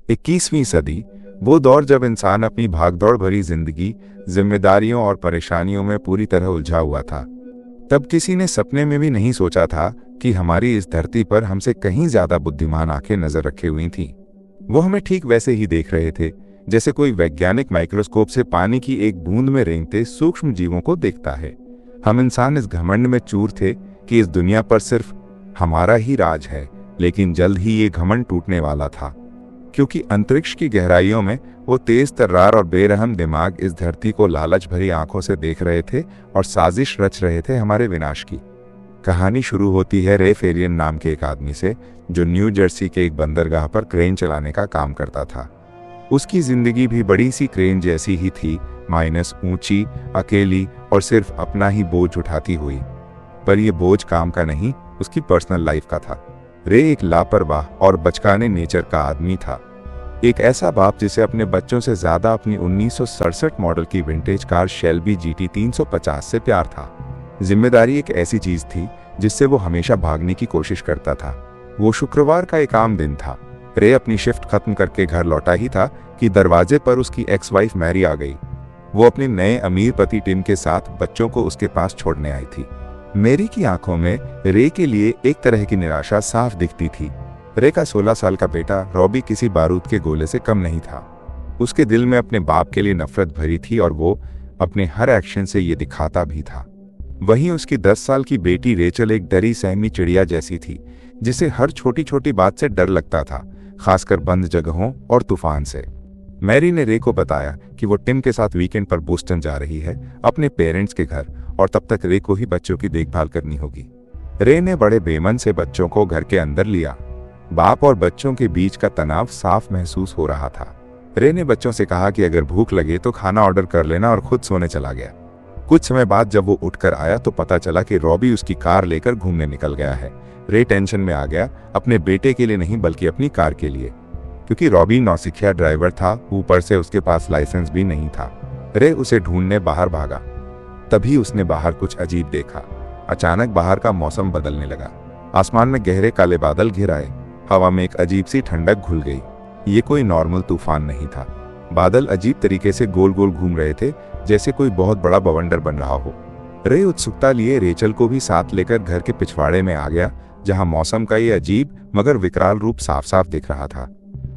21वीं सदी वो दौर जब इंसान अपनी भागदौड़ भरी जिंदगी, जिम्मेदारियों और परेशानियों में पूरी तरह उलझा हुआ था। तब किसी ने सपने में भी नहीं सोचा था कि हमारी इस धरती पर हमसे कहीं ज्यादा बुद्धिमान आंखें नजर रखे हुई थीं। वो हमें ठीक वैसे ही देख रहे थे जैसे कोई वैज्ञानिक माइक्रोस्कोप से पानी की एक बूंद में रेंगते सूक्ष्म जीवों को देखता है। हम इंसान इस घमंड में चूर थे कि इस दुनिया पर सिर्फ हमारा ही राज है, लेकिन जल्द ही ये घमंड टूटने वाला था, क्योंकि अंतरिक्ष की गहराइयों में वो तेज तर्रार और बेरहम दिमाग इस धरती को लालच भरी आंखों से देख रहे थे और साजिश रच रहे थे हमारे विनाश की। कहानी शुरू होती है रे फेरियन नाम के एक आदमी से, जो न्यू जर्सी के एक बंदरगाह पर क्रेन चलाने का काम करता था। उसकी जिंदगी भी बड़ी सी क्रेन जैसी ही थी, माइनस ऊंची, अकेली और सिर्फ अपना ही बोझ उठाती हुई। पर यह बोझ काम का नहीं, उसकी पर्सनल लाइफ का था। रे एक लापरवाह और बचकाने नेचर का आदमी था। एक ऐसा बाप जिसे अपने बच्चों से ज्यादा अपनी 1967 मॉडल की विंटेज कार शेल्बी GT 350 से प्यार था। जिम्मेदारी एक ऐसी चीज थी जिससे वो हमेशा भागने की कोशिश करता था। वो शुक्रवार का एक आम दिन था। रे अपनी शिफ्ट खत्म करके घर लौटा ही था कि दरवाजे पर उसकी एक्स वाइफ मैरी आ गई। वो अपने नए अमीर पति टिम के साथ बच्चों को उसके पास छोड़ने आई थी। मैरी की आंखों में रे के लिए एक तरह की निराशा साफ दिखती थी। रे का 16 साल का बेटा रॉबी किसी बारूद के गोले से कम नहीं था। उसके दिल में अपने बाप के लिए नफरत भरी थी और वो अपने हर एक्शन से ये दिखाता भी था। वहीं उसकी 10 साल की बेटी रेचल एक डरी सहमी चिड़िया जैसी थी, जिसे हर छोटी छोटी बात से डर लगता था, खासकर बंद जगहों और तूफान से। मैरी ने रे को बताया कि वो टिम के साथ वीकेंड पर बोस्टन जा रही है, अपने पेरेंट्स के घर, और तब तक रे को ही बच्चों की देखभाल करनी होगी। रे ने बड़े बेमन से बच्चों को घर के अंदर लिया। बाप और बच्चों के बीच का तनाव साफ महसूस हो रहा था। रे ने बच्चों से कहा कि अगर भूख लगे तो खाना ऑर्डर कर लेना, और खुद सोने चला गया। कुछ समय बाद जब वो उठकर आया तो पता चला कि रॉबी उसकी कार लेकर घूमने निकल गया है। रे टेंशन में आ गया, अपने बेटे के लिए नहीं बल्कि अपनी कार के लिए, क्योंकि रॉबी नौसिखिया ड्राइवर था, ऊपर से उसके पास लाइसेंस भी नहीं था। रे उसे ढूंढने बाहर भागा। तभी उसने बाहर कुछ अजीब देखा। अचानक बाहर का मौसम बदलने लगा। आसमान में गहरे काले बादल घिर आए। हवा में एक अजीब सी ठंडक घुल गई। ये कोई नॉर्मल तूफान नहीं था। बादल अजीब तरीके से गोल गोल घूम रहे थे, जैसे कोई बहुत बड़ा बवंडर बन रहा हो। रे उत्सुकता लिए रेचल को भी साथ लेकर घर के पिछवाड़े में आ गया, जहां मौसम का ये अजीब मगर विकराल रूप साफ साफ दिख रहा था।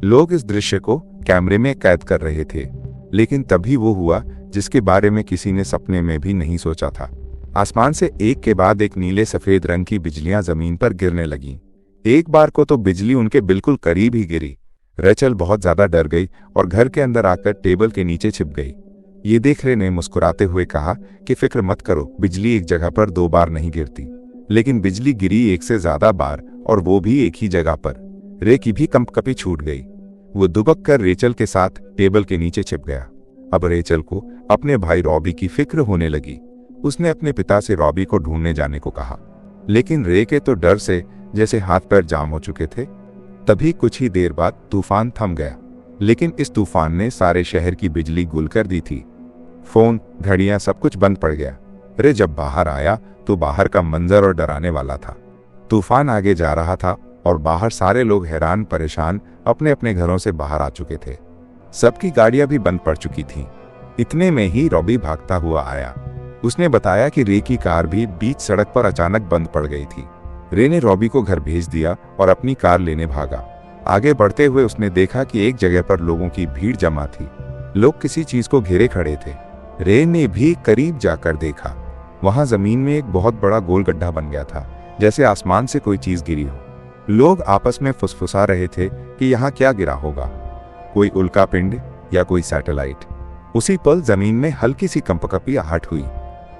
लोग इस दृश्य को कैमरे में कैद कर रहे थे, लेकिन तभी वो हुआ जिसके बारे में किसी ने सपने में भी नहीं सोचा था। आसमान से एक के बाद एक नीले सफेद रंग की बिजलियां जमीन पर गिरने लगीं। एक बार को तो बिजली उनके बिल्कुल करीब ही गिरी। रेचल बहुत ज्यादा डर गई और घर के अंदर आकर टेबल के नीचे छिप गई। ये देख रे ने मुस्कुराते हुए कहा कि फिक्र मत करो, बिजली एक जगह पर 2 बार नहीं गिरती। लेकिन बिजली गिरी 1 से ज्यादा बार, और वो भी एक ही जगह पर। रे की भी कंपकपी छूट गई। वो दुबक कर रेचल के साथ टेबल के नीचे छिप गया। अब रेचल को अपने भाई रॉबी की फिक्र होने लगी। उसने अपने पिता से रॉबी को ढूंढने जाने को कहा, लेकिन रे के तो डर से जैसे हाथ पैर जाम हो चुके थे। तभी कुछ ही देर बाद तूफान थम गया, लेकिन इस तूफान ने सारे शहर की बिजली गुल कर दी थी। फोन, घड़ियां, सब कुछ बंद पड़ गया। रे जब बाहर आया तो बाहर का मंजर और डराने वाला था। तूफान आगे जा रहा था और बाहर सारे लोग हैरान परेशान अपने अपने घरों से बाहर आ चुके थे। सबकी गाड़ियां भी बंद पड़ चुकी थीं। इतने में ही रॉबी भागता हुआ आया। उसने बताया कि रे की कार भी बीच सड़क पर अचानक बंद पड़ गई थी। रे ने रॉबी को घर भेज दिया और अपनी कार लेने भागा। आगे बढ़ते हुए उसने देखा कि एक जगह पर लोगों की भीड़ जमा थी। लोग किसी चीज को घेरे खड़े थे। रे ने भी करीब जाकर देखा। वहां जमीन में एक बहुत बड़ा गोल गड्ढा बन गया था, जैसे आसमान से कोई चीज गिरी हो। लोग आपस में फुसफुसा रहे थे कि यहाँ क्या गिरा होगा, कोई उल्का पिंड या कोई सैटेलाइट। उसी पल जमीन में हल्की सी कंपकपी आहट हुई।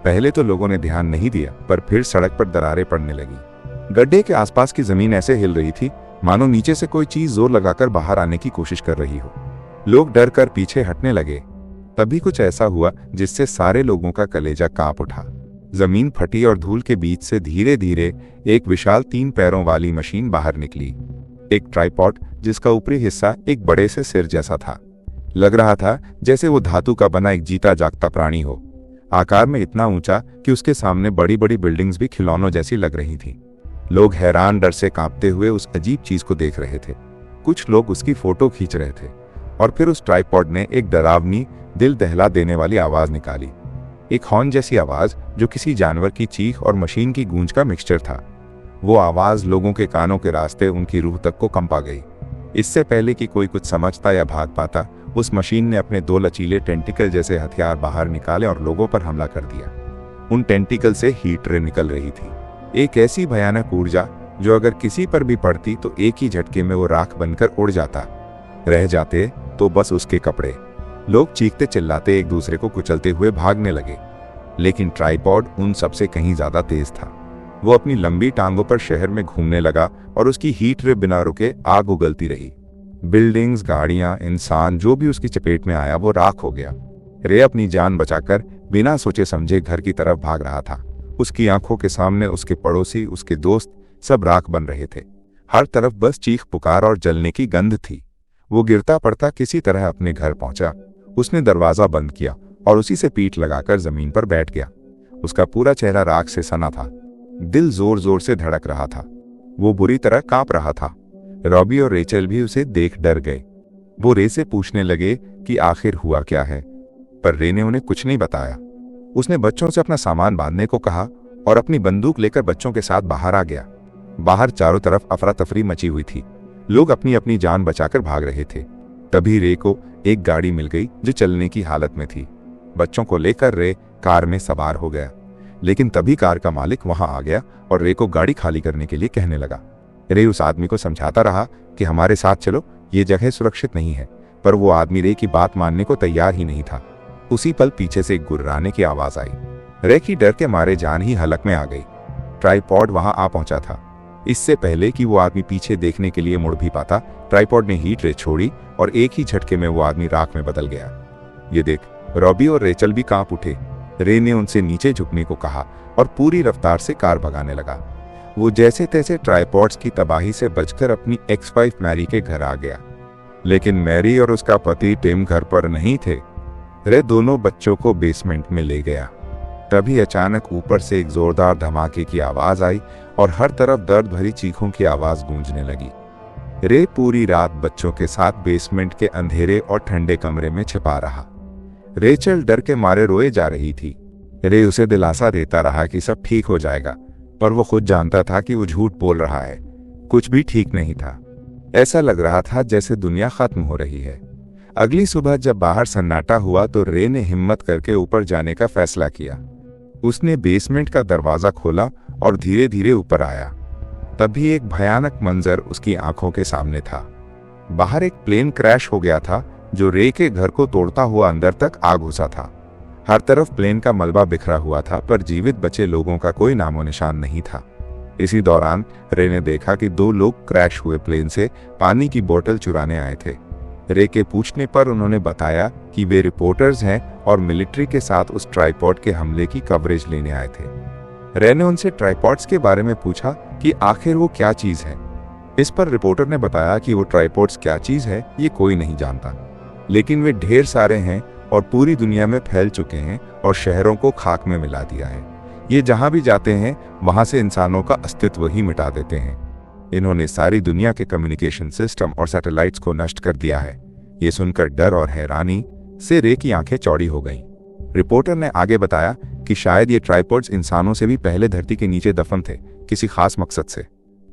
पहले तो लोगों ने ध्यान नहीं दिया, पर फिर सड़क पर दरारें पड़ने लगी। गड्ढे के आसपास की जमीन ऐसे हिल रही थी मानो नीचे से कोई चीज जोर लगाकर बाहर आने की कोशिश कर रही हो। लोग डर कर पीछे हटने लगे। तभी कुछ ऐसा हुआ जिससे सारे लोगों का कलेजा कांप उठा। जमीन फटी और धूल के बीच से धीरे धीरे एक विशाल 3 पैरों वाली मशीन बाहर निकली। एक ट्राइपॉड जिसका ऊपरी हिस्सा एक बड़े से सिर जैसा था। लग रहा था जैसे वो धातु का बना एक जीता जागता प्राणी हो। आकार में इतना ऊंचा कि उसके सामने बड़ी बड़ी बिल्डिंग्स भी खिलौनों जैसी लग रही थीं। लोग हैरान डर से कांपते हुए उस अजीब चीज को देख रहे थे। कुछ लोग उसकी फोटो खींच रहे थे और फिर उस ट्राइपॉड ने एक डरावनी, दिल दहला देने वाली आवाज निकाली। एक हॉर्न जैसी आवाज जो किसी जानवर की चीख और मशीन की गूंज का मिक्सचर था। वो आवाज लोगों के कानों के रास्ते उनकी रूह तक को कंपा गई। इससे पहले कि कोई कुछ समझता या भाग पाता, उस मशीन ने अपने 2 लचीले टेंटिकल जैसे हथियार बाहर निकाले और लोगों पर हमला कर दिया। उन टेंटिकल से हीट रे निकल रही थी, एक ऐसी भयानक ऊर्जा जो अगर किसी पर भी पड़ती तो एक ही झटके में वो राख बनकर उड़ जाता। रह जाते तो बस उसके कपड़े। लोग चीखते चिल्लाते एक दूसरे को कुचलते हुए भागने लगे, लेकिन ट्राइपॉड उन सबसे कहीं ज्यादा तेज था। वो अपनी लंबी टांगों पर शहर में घूमने लगा और उसकी हीट रे बिना रुके आग उगलती रही। बिल्डिंग्स, गाड़ियां, इंसान, जो भी उसकी चपेट में आया वो राख हो गया। रे अपनी जान बचाकर बिना सोचे समझे घर की तरफ भाग रहा था। उसकी आंखों के सामने उसके पड़ोसी, उसके दोस्त सब राख बन रहे थे। हर तरफ बस चीख पुकार और जलने की गंध थी। वो गिरता पड़ता किसी तरह अपने घर पहुंचा। उसने दरवाजा बंद किया और उसी से पीठ लगाकर जमीन पर बैठ गया। उसका पूरा चेहरा राख से सना था। दिल जोर जोर से धड़क रहा था। वो बुरी तरह कांप रहा था। रॉबी और रेचल भी उसे देख डर गए। वो रे से पूछने लगे कि आखिर हुआ क्या है, पर रे ने उन्हें कुछ नहीं बताया। उसने बच्चों से अपना सामान बांधने को कहा और अपनी बंदूक लेकर बच्चों के साथ बाहर आ गया। बाहर चारों तरफ अफरा तफरी मची हुई थी। लोग अपनी अपनी जान बचाकर भाग रहे थे। तभी रे को एक गाड़ी मिल गई जो चलने की हालत में थी। बच्चों को लेकर रे कार में सवार हो गया, लेकिन तभी कार का मालिक वहां आ गया और रे को गाड़ी खाली करने के लिए कहने लगा। रे उस आदमी को समझाता रहा कि हमारे साथ चलो, ये जगह सुरक्षित नहीं है, पर वो आदमी रे की बात मानने को तैयार ही नहीं था। उसी पल पीछे से एक गुर्राने की आवाज आई। रे की डर के मारे जान ही हलक में आ गई। ट्राइपॉड वहां आ पहुंचा था। इससे पहले कि वो आदमी पीछे देखने के लिए मुड़ भी पाता, ट्राइपॉड ने हीट रे छोड़ी और एक ही झटके में वो आदमी राख में बदल गया। ये देख, रॉबी और रेचल भी कांप उठे। रे ने उनसे नीचे झुकने को कहा और पूरी रफ्तार से कार भगाने लगा। वो जैसे तैसे ट्राइपॉड्स की तबाही से बचकर अपनी एक्स-वाइफ मैरी के घर आ गया, लेकिन मैरी और उसका पति टिम घर पर नहीं थे। रे दोनों बच्चों को बेसमेंट में ले गया। तभी अचानक ऊपर से एक जोरदार धमाके की आवाज आई और हर तरफ दर्द भरी चीखों की आवाज गूंजने लगी। रे पूरी रात बच्चों के साथ बेसमेंट के अंधेरे और ठंडे कमरे में छिपा रहा। रेचल डर के मारे रोए जा रही थी। रे उसे दिलासा देता रहा कि सब ठीक हो जाएगा, पर वो खुद जानता था कि वो झूठ बोल रहा है। कुछ भी ठीक नहीं था। ऐसा लग रहा था जैसे दुनिया खत्म हो रही है। अगली सुबह जब बाहर सन्नाटा हुआ तो रे ने हिम्मत करके ऊपर जाने का फैसला किया। उसने बेसमेंट का दरवाजा खोला और धीरे धीरे ऊपर आया। तभी एक भयानक मंजर उसकी आंखों के सामने था। बाहर एक प्लेन क्रैश हो गया था जो रे के घर को तोड़ता हुआ अंदर तक आ घुसा था। हर तरफ प्लेन का मलबा बिखरा हुआ था, पर जीवित बचे लोगों का कोई नामो निशान नहीं था। इसी दौरान रे ने देखा कि 2 लोग क्रैश हुए प्लेन से पानी की बोतल चुराने आए थे। रे के पूछने पर उन्होंने बताया कि वे रिपोर्टर्स हैं और मिलिट्री के साथ उस ट्राइपॉड के हमले की कवरेज लेने आए थे। रे ने उनसे ट्राइपॉड्स के बारे में पूछा कि आखिर वो क्या चीज है। इस पर रिपोर्टर ने बताया कि वो ट्राइपॉड्स क्या चीज है ये कोई नहीं जानता, लेकिन वे ढेर सारे हैं और पूरी दुनिया में फैल चुके हैं और शहरों को खाक में मिला दिया है। ये जहां भी जाते हैं वहां से इंसानों का अस्तित्व ही मिटा देते हैं। इन्होंने सारी दुनिया के कम्युनिकेशन सिस्टम और सैटेलाइट्स को नष्ट कर दिया है। ये सुनकर डर और हैरानी से रे की आंखें चौड़ी हो गईं। रिपोर्टर ने आगे बताया कि शायद ये ट्राइपॉड्स इंसानों से भी पहले धरती के नीचे दफन थे, किसी खास मकसद से।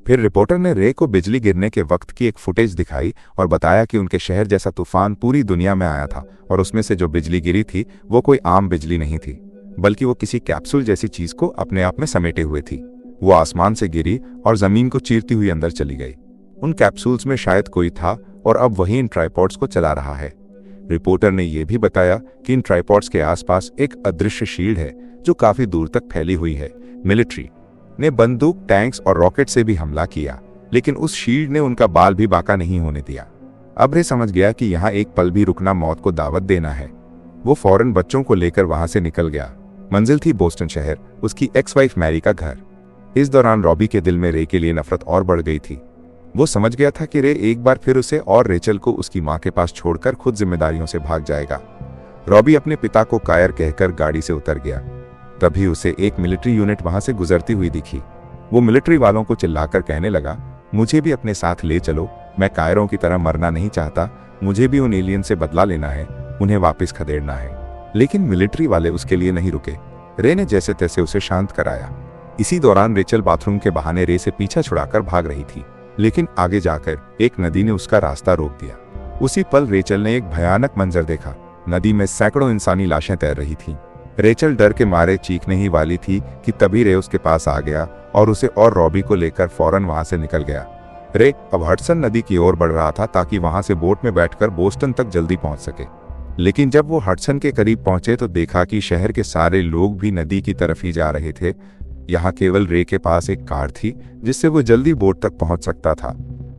फिर रिपोर्टर ने रे को बिजली गिरने के वक्त की एक फुटेज दिखाई और बताया कि उनके शहर जैसा तूफान पूरी दुनिया में आया था और उसमें से जो बिजली गिरी थी वो कोई आम बिजली नहीं थी, बल्कि वो किसी कैप्सूल जैसी चीज को अपने आप में समेटे हुए थी। वो आसमान से गिरी और जमीन को चीरती हुई अंदर चली गई। उन कैप्सूल्स में शायद कोई था और अब वही इन ट्राइपॉड्स को चला रहा है। रिपोर्टर ने यह भी बताया कि इन ट्राइपॉड्स के आसपास एक अदृश्य शील्ड है जो काफी दूर तक फैली हुई है। मिलिट्री ने बंदूक, टैंक्स और रॉकेट से भी हमला किया, लेकिन उस शील्ड ने उनका बाल भी बांका नहीं होने दिया। अब रे समझ गया कि यहाँ एक पल भी रुकना मौत को दावत देना है। वो फौरन बच्चों को लेकर वहां से निकल गया। मंजिल थी बोस्टन शहर, उसकी एक्स-वाइफ मैरी का घर। इस दौरान रॉबी के दिल में रे के लिए नफरत और बढ़ गई थी। वो समझ गया था कि रे एक बार फिर उसे और रेचल को उसकी माँ के पास छोड़कर खुद जिम्मेदारियों से भाग जाएगा। रॉबी अपने पिता को कायर कहकर गाड़ी से उतर गया। तभी उसे एक मिलिट्री यूनिट वहां से गुजरती हुई दिखी। वो मिलिट्री वालों को चिल्लाकर कहने लगा, मुझे भी अपने साथ ले चलो, मैं कायरों की तरह मरना नहीं चाहता, मुझे भी उन एलियन से बदला लेना है, उन्हें वापस खदेड़ना है। लेकिन मिलिट्री वाले उसके लिए नहीं रुके। रे ने जैसे तैसे उसे शांत कराया। इसी दौरान रेचल बाथरूम के बहाने रे से पीछा छुड़ाकर भाग रही थी, लेकिन आगे जाकर एक नदी ने उसका रास्ता रोक दिया। उसी पल रेचल ने एक भयानक मंजर देखा। नदी में सैकड़ों इंसानी लाशें तैर रही थीं। रेचल डर के मारे चीखने ही वाली थी कि तभी रे उसके पास आ गया और उसे और रॉबी को लेकर फौरन वहां से निकल गया। रे अब हडसन नदी की ओर बढ़ रहा था ताकि वहां से बोट में बैठकर बोस्टन तक जल्दी पहुंच सके। लेकिन जब वो हडसन के करीब पहुंचे तो देखा कि शहर के सारे लोग भी नदी की तरफ ही जा रहे थे। यहाँ केवल रे के पास एक कार थी जिससे वो जल्दी बोट तक पहुंच सकता था।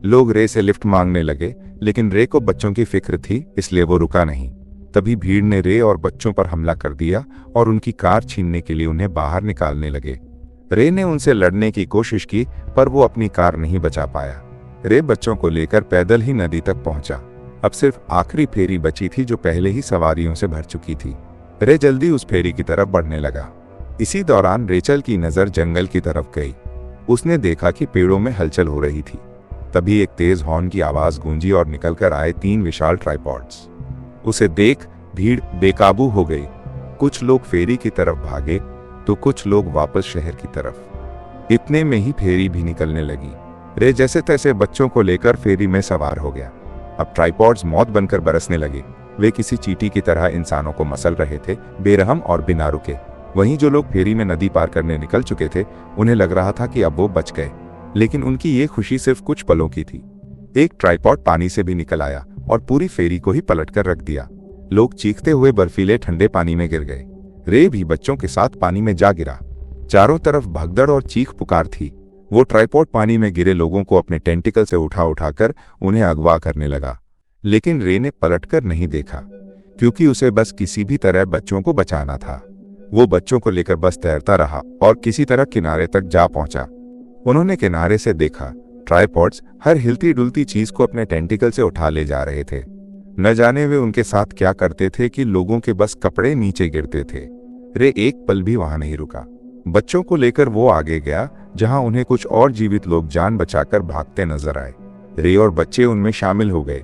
लोग रे से लिफ्ट मांगने लगे, लेकिन रे को बच्चों की फिक्र थी, इसलिए वो रुका नहीं। तभी भीड़ ने रे और बच्चों पर हमला कर दिया और उनकी कार छीनने के लिए उन्हें बाहर निकालने लगे। रे ने उनसे लड़ने की कोशिश की, पर वो अपनी कार नहीं बचा पाया। रे बच्चों को लेकर पैदल ही नदी तक पहुंचा। अब सिर्फ आखिरी फेरी बची थी जो पहले ही सवारियों से भर चुकी थी। रे जल्दी उस फेरी की तरफ बढ़ने लगा। इसी दौरान रेचल की नजर जंगल की तरफ गई। उसने देखा कि पेड़ों में हलचल हो रही थी। तभी एक तेज हॉर्न की आवाज गूंजी और निकलकर आए 3 विशाल ट्राइपॉड्स। उसे देख भीड़ बेकाबू हो गई। कुछ लोग फेरी की तरफ भागे तो कुछ लोग वापस शहर की तरफ। इतने में ही फेरी भी निकलने लगी। रे जैसे तैसे बच्चों को लेकर फेरी में सवार हो गया। अब ट्राइपॉड्स मौत बनकर बरसने लगे। वे किसी चींटी की तरह इंसानों को मसल रहे थे, बेरहम और बिना रुके। वहीं जो लोग फेरी में नदी पार करने निकल चुके थे, उन्हें लग रहा था कि अब वो बच गए, लेकिन उनकी ये खुशी सिर्फ कुछ पलों की थी। एक ट्राइपॉड पानी से भी निकल आया और पूरी फेरी को ही पलट कर रख दिया। लोग चीखते हुए बर्फीले ठंडे पानी में गिर गए। रे भी बच्चों के साथ पानी में जा गिरा। चारों तरफ भगदड़ और चीख पुकार थी। वो ट्राइपॉड पानी में गिरे लोगों को अपने टेंटिकल से उठाकर उन्हें अगवा करने लगा। लेकिन रे ने पलटकर नहीं देखा, क्योंकि उसे बस किसी भी तरह बच्चों को बचाना था। वो बच्चों को लेकर बस तैरता रहा और किसी तरह किनारे तक जा पहुंचा। उन्होंने किनारे से देखा, ट्राइपॉड्स हर हिलती डुलती चीज को अपने टेंटिकल से उठा ले जा रहे थे। न जाने वे उनके साथ क्या करते थे कि लोगों के बस कपड़े नीचे गिरते थे। रे एक पल भी वहां नहीं रुका। बच्चों को लेकर वो आगे गया, जहां उन्हें कुछ और जीवित लोग जान बचाकर भागते नजर आए। रे और बच्चे उनमें शामिल हो गए।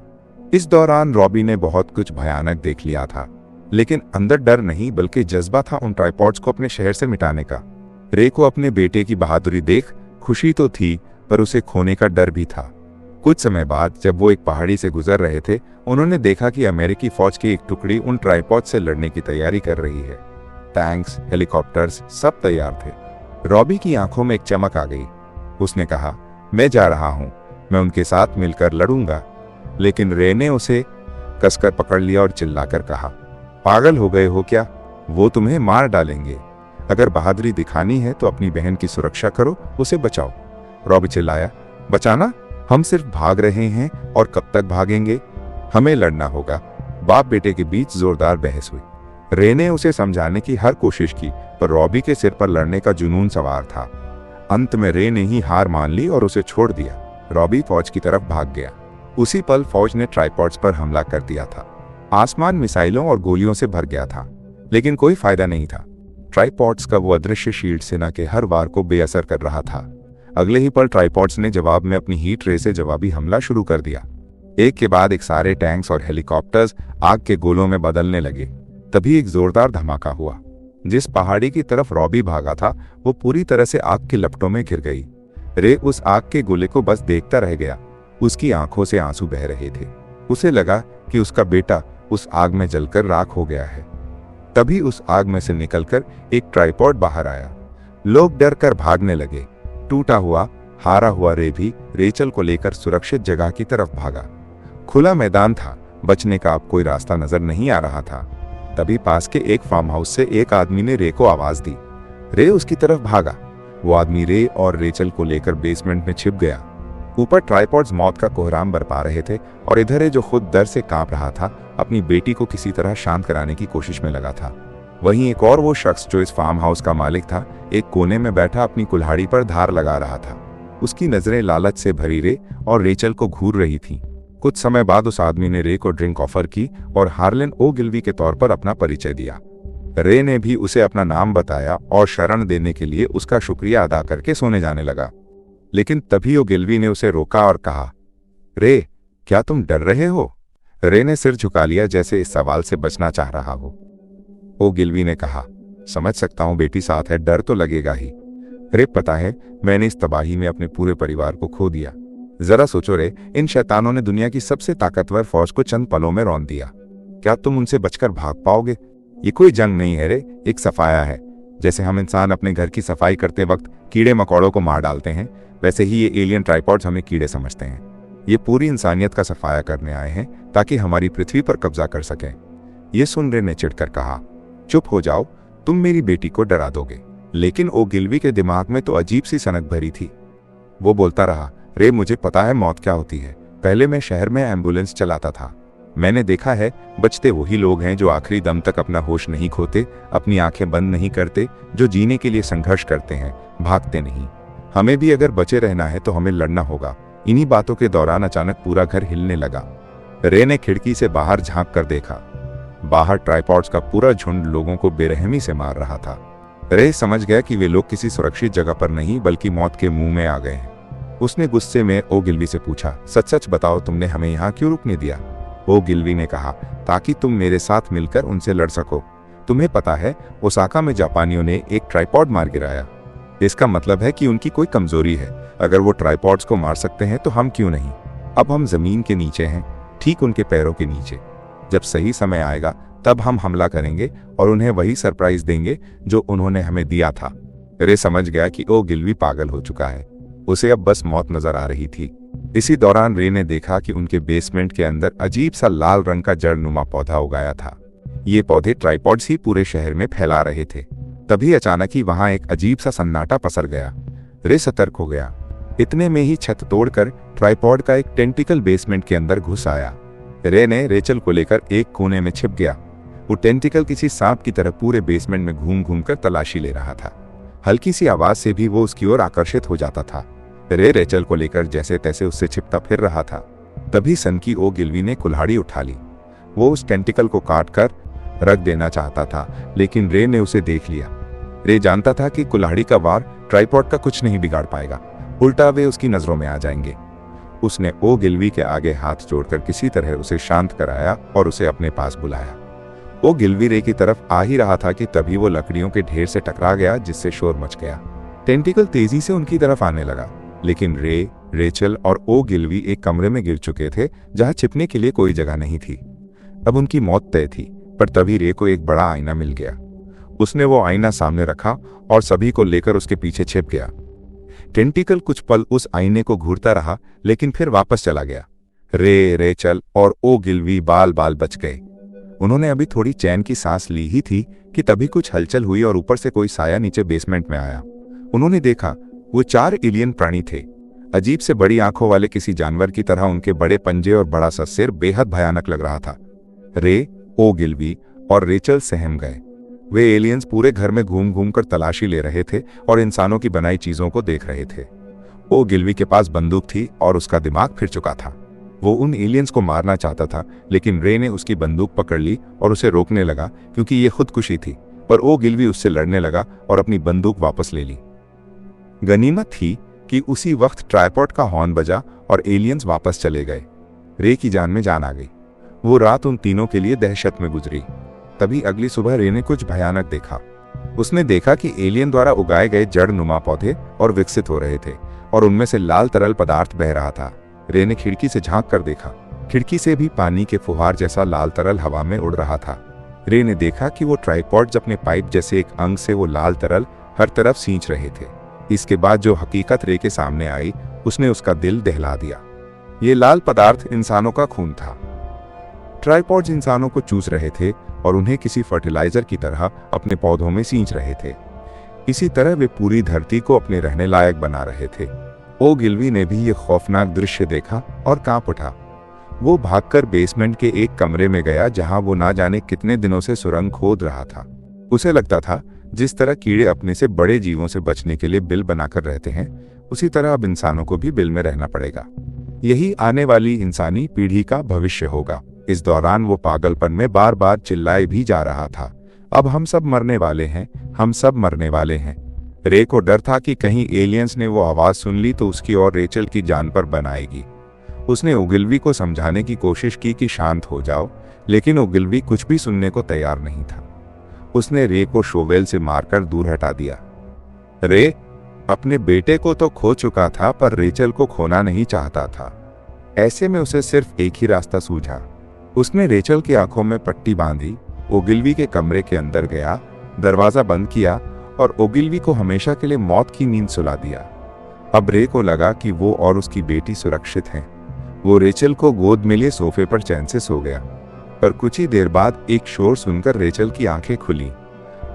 इस दौरान रॉबी ने बहुत कुछ भयानक देख लिया था, लेकिन अंदर डर नहीं बल्कि जज्बा था उन ट्राइपॉड्स को अपने शहर से मिटाने का। रे को अपने बेटे की बहादुरी देख खुशी तो थी, पर उसे खोने का डर भी था। कुछ समय बाद जब वो एक पहाड़ी से गुजर रहे थे, उन्होंने देखा कि अमेरिकी फौज की एक टुकड़ी उन ट्राइपॉड से लड़ने की तैयारी कर रही है। टैंक्स, हेलीकॉप्टर्स सब तैयार थे। रॉबी की आंखों में एक चमक आ गई। उसने कहा, मैं जा रहा हूं, मैं उनके साथ मिलकर लड़ूंगा। लेकिन रे ने उसे कसकर पकड़ लिया और चिल्लाकर कहा, पागल हो गए हो क्या? वो तुम्हें मार डालेंगे। अगर बहादुरी दिखानी है तो अपनी बहन की सुरक्षा करो, उसे बचाओ। रॉबी चिल्लाया, बचाना? हम सिर्फ भाग रहे हैं और कब तक भागेंगे? हमें लड़ना होगा। बाप बेटे के बीच जोरदार बहस हुई। रे ने उसे समझाने की हर कोशिश की, पर रॉबी के सिर पर लड़ने का जुनून सवार था। अंत में रे ने ही हार मान ली और उसे छोड़ दिया। रॉबी फौज की तरफ भाग गया। उसी पल फौज ने ट्राइपॉड्स पर हमला कर दिया था। आसमान मिसाइलों और गोलियों से भर गया था, लेकिन कोई फायदा नहीं था। ट्राइपॉड्स का वो अदृश्य शील्ड सेना के हर वार को बेअसर कर रहा था। अगले ही पल ट्राइपॉड्स ने जवाब में अपनी हीट रे से जवाबी हमला शुरू कर दिया। एक के बाद एक सारे टैंक्स और हेलीकॉप्टर्स आग के गोलों में बदलने लगे। तभी एक जोरदार धमाका हुआ। जिस पहाड़ी की तरफ रॉबी भागा था, वो पूरी तरह से आग की लपटों में घिर गई। रे उस आग के गोले को बस देखता रह गया। उसकी आंखों से आंसू बह रहे थे। उसे लगा कि उसका बेटा उस आग में जलकर राख हो गया है। तभी उस आग में से निकलकर एक ट्राइपॉड बाहर आया। लोग डर कर भागने लगे। टूटा हुआ, हारा हुआ रे भी रेचल को लेकर सुरक्षित जगह की तरफ भागा। खुला मैदान था, बचने का अब कोई रास्ता नजर नहीं आ रहा था। तभी पास के एक फार्म हाउस से एक आदमी ने रे को आवाज दी। रे उसकी तरफ भागा। वो आदमी रे और रेचल को लेकर बेसमेंट में छिप गया। ऊपर ट्राइपॉड्स मौत का कोहराम बरपा रहे थे और इधर रे जो खुद डर से कांप रहा था, अपनी बेटी को किसी तरह शांत कराने की कोशिश में लगा था। वहीं एक और वो शख्स जो इस फार्म हाउस का मालिक था, एक कोने में बैठा अपनी कुल्हाड़ी पर धार लगा रहा था। उसकी नजरें लालच से भरी रे और रेचल को घूर रही थीं। कुछ समय बाद उस आदमी ने रे को ड्रिंक ऑफर की और हार्लेन ओ गिल्वी के तौर पर अपना परिचय दिया। रे ने भी उसे अपना नाम बताया और शरण देने के लिए उसका शुक्रिया अदा करके सोने जाने लगा। लेकिन तभी ओ गिल्वी ने उसे रोका और कहा, रे, क्या तुम डर रहे हो? रे ने सिर झुका लिया जैसे इस सवाल से बचना चाह रहा हो। ओ गिल्वी ने कहा, समझ सकता हूं बेटी, साथ है, डर तो लगेगा ही। रे, पता है, मैंने इस तबाही में अपने पूरे परिवार को खो दिया। जरा सोचो रे, इन शैतानों ने दुनिया की सबसे ताकतवर फौज को चंद पलों में रौंद दिया। क्या तुम उनसे बचकर भाग पाओगे? ये कोई जंग नहीं है रे, एक सफाया है। जैसे हम इंसान अपने घर की सफाई करते वक्त कीड़े मकोड़ों को मार डालते हैं, वैसे ही ये एलियन ट्राइपॉड्स हमें कीड़े समझते हैं। ये पूरी इंसानियत का सफाया करने आए हैं ताकि हमारी पृथ्वी पर कब्जा कर सकें। ये सुन रे ने चिढ़कर कहा, चुप हो जाओ, तुम मेरी बेटी को डरा दोगे। लेकिन ओ गिल्वी के दिमाग में तो अजीब सी सनक भरी थी। वो बोलता रहा, रे, मुझे पता है मौत क्या होती है। पहले मैं शहर में एम्बुलेंस चलाता था। मैंने देखा है, बचते वही लोग हैं जो आखिरी दम तक अपना होश नहीं खोते, अपनी आंखें बंद नहीं करते, जो जीने के लिए संघर्ष करते हैं, भागते नहीं। हमें भी अगर बचे रहना है तो हमें लड़ना होगा। इन्हीं बातों के दौरान अचानक पूरा घर हिलने लगा। रे ने खिड़की से बाहर झांक कर देखा। बाहर ट्राइपॉड्स का पूरा झुंड लोगों को बेरहमी से मार रहा था। रे समझ गया कि वे लोग किसी सुरक्षित जगह पर नहीं बल्कि मौत के मुंह में आ गए हैं। उसने गुस्से में ओ गिल्वी से पूछा, सच सच बताओ, तुमने हमें यहाँ क्यों रुकने दिया? ओ गिल्वी ने कहा, ताकि तुम मेरे साथ मिलकर उनसे लड़ सको। तुम्हें पता है, ओसाका में जापानियों ने एक ट्राइपॉड मार गिराया। इसका मतलब है कि उनकी कोई कमजोरी है। अगर वो ट्राइपॉड्स को मार सकते हैं तो हम क्यों नहीं? अब हम जमीन के नीचे हैं, ठीक उनके पैरों के नीचे। जब सही समय आएगा तब हम हमला करेंगे और उन्हें वही सरप्राइज देंगे जो उन्होंने हमें दिया था। रे समझ गया कि ओ गिल्वी पागल हो चुका है। उसे अब बस मौत नजर आ रही थी। इसी दौरान रे ने देखा कि उनके बेसमेंट के अंदर अजीब सा लाल रंग का जड़नुमा पौधा उगाया था। ये पौधे ट्राइपॉड्स ही पूरे शहर में फैला रहे थे। तभी अचानक ही वहां एक अजीब सा सन्नाटा पसर गया। रे सतर्क हो गया। इतने में ही छत तोड़कर ट्राइपॉड का एक टेंटिकल बेसमेंट के अंदर घुस आया। रे ने रेचल को लेकर एक कोने में छिप गया। वो टेंटिकल किसी सांप की तरह पूरे बेसमेंट में घूम घूम कर तलाशी ले रहा था। हल्की सी आवाज से भी वो उसकी ओर आकर्षित हो जाता था। रे रेचल को लेकर जैसे तैसे उससे छिपता फिर रहा था। तभी सन की ओ गिल्वी ने कुल्हाड़ी उठा ली। वो उस टेंटिकल को काट कर रख देना चाहता था, लेकिन रे ने उसे देख लिया। रे जानता था कि कुल्हाड़ी का वार ट्राइपॉड का कुछ नहीं बिगाड़ पाएगा, उल्टा वे उसकी नजरों में आ जाएंगे। उसने ओ गिल्वी के आगे हाथ जोड़कर किसी तरह उसे शांत कराया और उसे अपने पास बुलाया। ओ गिल्वी रे की तरफ आ ही रहा था कि तभी वो लकड़ियों के ढेर से टकरा गया, जिससे शोर मच गया। टेंटिकल तेजी से उनकी तरफ आने लगा, लेकिन रे, रेचल और ओ गिल्वी एक कमरे में गिर चुके थे जहां छिपने के लिए कोई जगह नहीं थी। अब उनकी मौत तय थी। पर तभी रे को एक बड़ा आईना मिल गया। उसने वो आईना सामने रखा और सभी को लेकर उसके पीछे छिप गया। टेंटिकल कुछ पल उस आईने को घूरता रहा, लेकिन फिर वापस चला गया। रे, रेचल और ओ गिल्वी बाल बाल बच गए। उन्होंने अभी थोड़ी चैन की सांस ली ही थी कि तभी कुछ हलचल हुई और ऊपर से कोई साया नीचे बेसमेंट में आया। उन्होंने देखा वो 4 एलियन प्राणी थे। अजीब से बड़ी आंखों वाले किसी जानवर की तरह उनके बड़े पंजे और बड़ा सा सिर बेहद भयानक लग रहा था। रे, ओ गिल्वी और रेचल सहम गए। वे एलियंस पूरे घर में घूम घूम कर तलाशी ले रहे थे और इंसानों की बनाई चीजों को देख रहे थे। ओ गिल्वी के पास बंदूक थी और उसका दिमाग फिर चुका था। वो उन एलियंस को मारना चाहता था, लेकिन रे ने उसकी बंदूक पकड़ ली और उसे रोकने लगा, क्योंकि ये खुदकुशी थी। पर ओ गिल्वी उससे लड़ने लगा और अपनी बंदूक वापस ले ली। गनीमत थी कि उसी वक्त ट्राइपॉड का हॉर्न बजा और एलियंस वापस चले गए। रे की जान में जान आ गई। वो रात उन तीनों के लिए दहशत में गुजरी। तभी अगली सुबह रे ने कुछ भयानक देखा। उसने देखा कि एलियन द्वारा उगाए गए जड़ नुमा पौधे और विकसित हो रहे थे और उनमें से लाल तरल पदार्थ बह रहा था। रे ने खिड़की से झांक कर देखा। खिड़की से भी पानी के फुहार जैसा लाल तरल हवा में उड़ रहा था। रे ने देखा कि वो ट्राइपॉड्स अपने पाइप जैसे एक अंग से वो लाल तरल हर तरफ सींच रहे थे। इसके बाद जो हकीकत रे के सामने आई, उसने उसका दिल दहला दिया। ये लाल पदार्थ इंसानों का खून था। ट्राइपॉड्स इंसानों को चूस रहे थे और उन्हें किसी फर्टिलाइजर की तरह अपने पौधों में सींच रहे थे। इसी तरह वे पूरी धरती को अपने रहने लायक बना रहे थे। ओ गिल्वी ने भी ये खौफनाक दृश्य देखा और कांप उठा। वो भागकर बेसमेंट के एक कमरे में गया जहां वो ना जाने कितने दिनों से सुरंग खोद रहा था। उसे लगता था जिस तरह कीड़े अपने से बड़े जीवों से बचने के लिए बिल बनाकर रहते हैं, उसी तरह अब इंसानों को भी बिल में रहना पड़ेगा। यही आने वाली इंसानी पीढ़ी का भविष्य होगा। इस दौरान वो पागलपन में बार बार चिल्लाए भी जा रहा था, अब हम सब मरने वाले हैं, हम सब मरने वाले हैं। रे को डर था कि कहीं एलियंस ने वो आवाज सुन ली तो उसकी और रेचल की जान पर बनाएगी। उसने ओगिल्वी को समझाने की कोशिश की कि शांत हो जाओ, लेकिन ओगिल्वी कुछ भी सुनने को तैयार नहीं था। उसने रे को शोवेल से मारकर दूर हटा दिया। रे अपने बेटे को तो खो चुका था, पर रेचल को खोना नहीं चाहता था। ऐसे में उसे सिर्फ एक ही रास्ता सूझा। उसने रेचल की आंखों में पट्टी बांधी, ओगिल्वी के कमरे के अंदर गया, दरवाजा बंद किया और ओगिल्वी को हमेशा के लिए मौत की नींद सुला दिया। अब रे को लगा कि वो और उसकी बेटी सुरक्षित हैं। वो रेचल को गोद में लिए सोफे पर चैन से सो गया। पर कुछ ही देर बाद एक शोर सुनकर रेचल की आंखें खुली।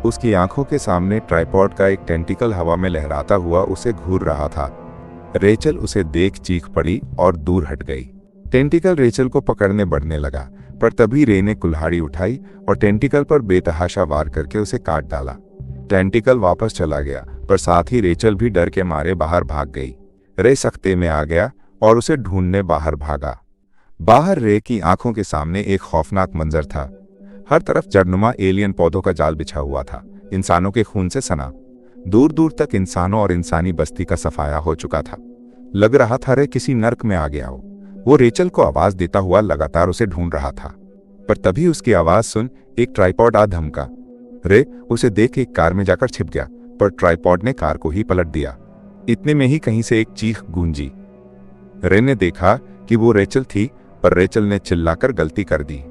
उसकी आंखों के सामने ट्राइपॉड का एक टेंटिकल हवा में लहराता हुआ उसे घूर रहा था। रेचल उसे देख चीख पड़ी और दूर हट गई। टेंटिकल रेचल को पकड़ने बढ़ने लगा, पर तभी रे ने कुल्हाड़ी उठाई और टेंटिकल पर बेतहाशा वार करके उसे काट डाला। टेंटिकल वापस चला गया, पर साथ ही रेचल भी डर के मारे बाहर भाग गई। रे सख्ते में आ गया और उसे ढूंढने बाहर भागा। बाहर रे की आंखों के सामने एक खौफनाक मंजर था। हर तरफ जड़नुमा एलियन पौधों का जाल बिछा हुआ था, इंसानों के खून से सना। दूर दूर तक इंसानों और इंसानी बस्ती का सफाया हो चुका था। लग रहा था रे किसी नर्क में आ गया हो। वो रेचल को आवाज देता हुआ लगातार उसे ढूंढ रहा था, पर तभी उसकी आवाज सुन एक ट्राइपॉड आ धमका। रे उसे देख एक कार में जाकर छिप गया, पर ट्राइपॉड ने कार को ही पलट दिया। इतने में ही कहीं से एक चीख गूंजी। रे ने देखा कि वो रेचल थी, पर रेचल ने चिल्लाकर गलती कर दी।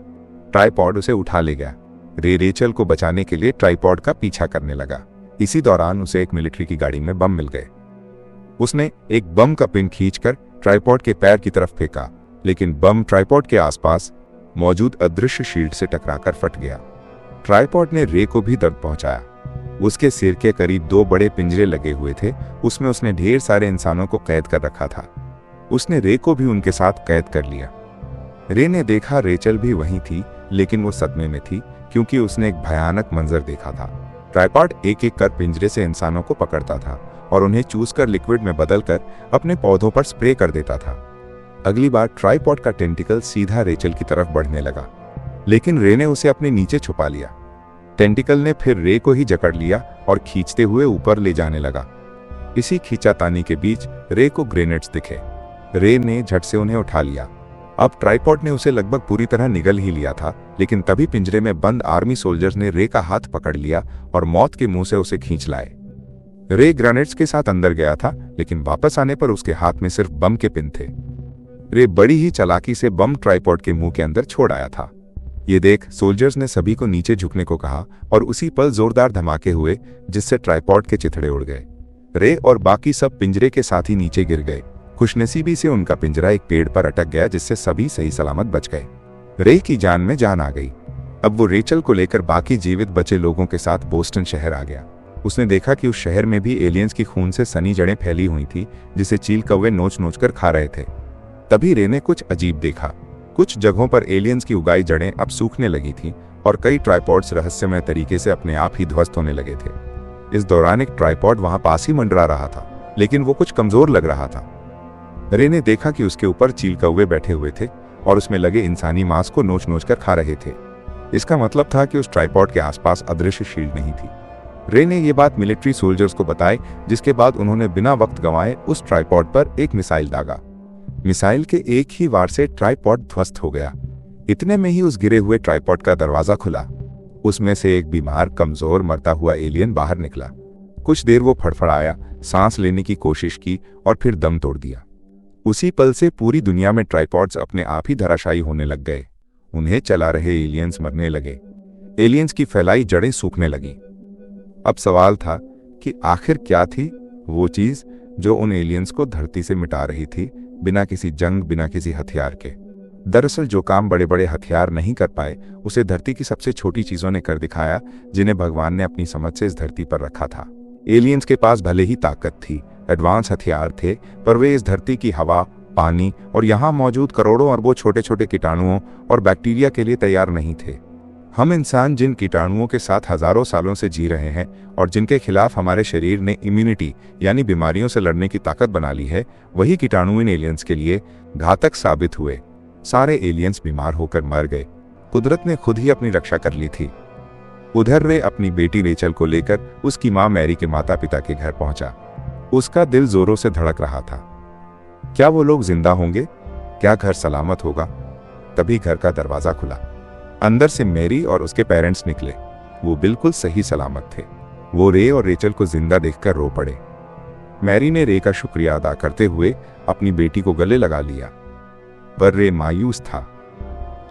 ट्राइपॉड उसे उठा ले गया। रे रेचल को बचाने के लिए ट्राइपॉड का पीछा करने लगा। इसी दौरान उसे एक मिलिट्री की गाड़ी में बम मिल गए। उसने एक बम का पिन खींचकर ट्राइपॉड के पैर की तरफ फेंका, लेकिन बम ट्राइपॉड के आसपास मौजूद अदृश्य शील्ड से टकराकर फट गया। ट्राइपॉड ने रे को भी दर्द पहुंचाया। उसके सिर के करीब 2 बड़े पिंजरे लगे हुए थे, उसमें उसने ढेर सारे इंसानों को कैद कर रखा था। उसने रे को भी उनके साथ कैद कर लिया। रे ने देखा रेचल भी वहीं थी, लेकिन वो सदमे में थी क्योंकि उसने एक भयानक मंजर देखा था। ट्राइपॉड एक एक कर पिंजरे से इंसानों को पकड़ता था और उन्हें चूस कर लिक्विड में बदलकर अपने पौधों पर स्प्रे कर देता था। अगली बार ट्राइपॉड का टेंटिकल सीधा रेचल की तरफ बढ़ने लगा, लेकिन रे ने उसे अपने नीचे छुपा लिया। टेंटिकल ने फिर रे को ही जकड़ लिया और खींचते हुए ऊपर ले जाने लगा। इसी खींचातानी के बीच रे को ग्रेनेड्स दिखे। रे ने झट से उन्हें उठा लिया। अब ट्राइपॉड ने उसे लगभग पूरी तरह निगल ही लिया था, लेकिन तभी पिंजरे में बंद आर्मी सोल्जर्स ने रे का हाथ पकड़ लिया और मौत के मुंह से उसे खींच लाए। रे ग्रेनेड्स के साथ अंदर गया था, लेकिन वापस आने पर उसके हाथ में सिर्फ बम के पिन थे। रे बड़ी ही चालाकी से बम ट्राइपॉड के मुंह के अंदर छोड़ आया था। ये देख सोल्जर्स ने सभी को नीचे झुकने को कहा और उसी पल जोरदार धमाके हुए, जिससे ट्राइपॉड के चिथड़े उड़ गए। रे और बाकी सब पिंजरे के साथ ही नीचे गिर गए। खुशनसीबी से उनका पिंजरा एक पेड़ पर अटक गया, जिससे सभी सही सलामत बच गए। रे की जान में जान आ गई। अब वो रेचल को लेकर बाकी जीवित बचे लोगों के साथ बोस्टन शहर आ गया। उसने देखा कि उस शहर में भी एलियंस की खून से सनी जड़ें फैली हुई थी, जिसे चील कौवे नोच नोच कर खा रहे थे। तभी रे ने कुछ अजीब देखा। कुछ जगहों पर एलियंस की उगाई जड़ें अब सूखने लगी थी और कई ट्राइपॉड्स रहस्यमय तरीके से अपने आप ही ध्वस्त होने लगे थे। इस दौरान एक ट्राइपॉड वहां पास ही मंडरा रहा था, लेकिन वो कुछ कमजोर लग रहा था। रे ने देखा कि उसके ऊपर चील कौवे बैठे हुए थे और उसमें लगे इंसानी मांस को नोच नोच कर खा रहे थे। इसका मतलब था कि उस ट्राइपॉड के आसपास अदृश्य शील्ड नहीं थी। रे ने यह बात मिलिट्री सोल्जर्स को बताई, जिसके बाद उन्होंने बिना वक्त गंवाए उस ट्राइपॉड पर एक मिसाइल दागा। मिसाइल के एक ही वार से ट्राइपॉड ध्वस्त हो गया। इतने में ही उस गिरे हुए ट्राइपॉड का दरवाजा खुला। उसमें से एक बीमार, कमजोर, मरता हुआ एलियन बाहर निकला। कुछ देर वो फड़फड़ाया, सांस लेने की कोशिश की और फिर दम तोड़ दिया। उसी पल से पूरी दुनिया में ट्राइपॉड्स अपने आप ही धराशायी होने लग गए। उन्हें चला रहे एलियंस मरने लगे। एलियंस की फैलाई जड़ें सूखने लगी। अब सवाल था कि आखिर क्या थी वो चीज जो उन एलियंस को धरती से मिटा रही थी, बिना किसी जंग, बिना किसी हथियार के। दरअसल जो काम बड़े बड़े हथियार नहीं कर पाए, उसे धरती की सबसे छोटी चीजों ने कर दिखाया, जिन्हें भगवान ने अपनी समझ से इस धरती पर रखा था। एलियंस के पास भले ही ताकत थी, एडवांस हथियार थे, पर वे इस धरती की हवा, पानी और यहाँ मौजूद करोड़ों अरबों छोटे छोटे कीटाणुओं और बैक्टीरिया के लिए तैयार नहीं थे। हम इंसान जिन कीटाणुओं के साथ हजारों सालों से जी रहे हैं और जिनके खिलाफ हमारे शरीर ने इम्यूनिटी यानी बीमारियों से लड़ने की ताकत बना ली है, वही कीटाणु इन एलियंस के लिए घातक साबित हुए। सारे एलियंस बीमार होकर मर गए। कुदरत ने खुद ही अपनी रक्षा कर ली थी। उधर रे अपनी बेटी रेचल को लेकर उसकी मां मैरी के माता पिता के घर पहुंचा। उसका दिल जोरों से धड़क रहा था। क्या वो लोग जिंदा होंगे? क्या घर सलामत होगा? तभी घर का दरवाजा खुला। अंदर से मैरी और उसके पेरेंट्स निकले। वो बिल्कुल सही सलामत थे। वो रे और रेचल को जिंदा देखकर रो पड़े। मैरी ने रे का शुक्रिया अदा करते हुए अपनी बेटी को गले लगा लिया, पर रे मायूस था।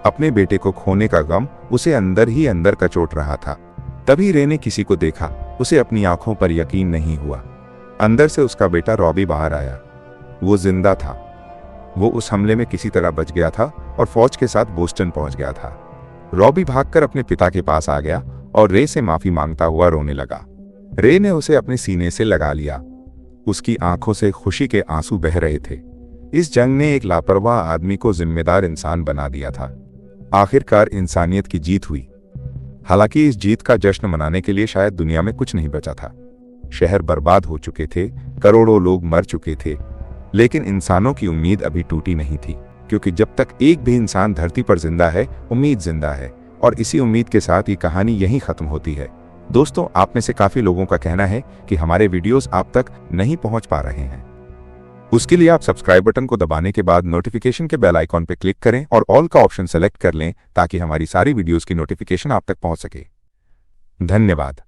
अपने बेटे को खोने का गम उसे अंदर ही अंदर कचोट रहा था। तभी रे ने किसी को देखा। उसे अपनी आंखों पर यकीन नहीं हुआ। अंदर से उसका बेटा रॉबी बाहर आया। वो जिंदा था। वो उस हमले में किसी तरह बच गया था और फौज के साथ बोस्टन पहुंच गया था। रॉबी भागकर अपने पिता के पास आ गया और रे से माफी मांगता हुआ रोने लगा। रे ने उसे अपने सीने से लगा लिया। उसकी आंखों से खुशी के आंसू बह रहे थे। इस जंग ने एक लापरवाह आदमी को जिम्मेदार इंसान बना दिया था। आखिरकार इंसानियत की जीत हुई। हालांकि इस जीत का जश्न मनाने के लिए शायद दुनिया में कुछ नहीं बचा था। शहर बर्बाद हो चुके थे, करोड़ों लोग मर चुके थे, लेकिन इंसानों की उम्मीद अभी टूटी नहीं थी, क्योंकि जब तक एक भी इंसान धरती पर जिंदा है, उम्मीद जिंदा है। और इसी उम्मीद के साथ ये कहानी यहीं खत्म होती है। दोस्तों, आप में से काफी लोगों का कहना है कि हमारे वीडियोस आप तक नहीं पहुंच पा रहे हैं। उसके लिए आप सब्सक्राइब बटन को दबाने के बाद नोटिफिकेशन के बेल आइकॉन पर क्लिक करें और ऑल का ऑप्शन सेलेक्ट कर लें, ताकि हमारी सारी वीडियोस की नोटिफिकेशन आप तक पहुंच सके। धन्यवाद।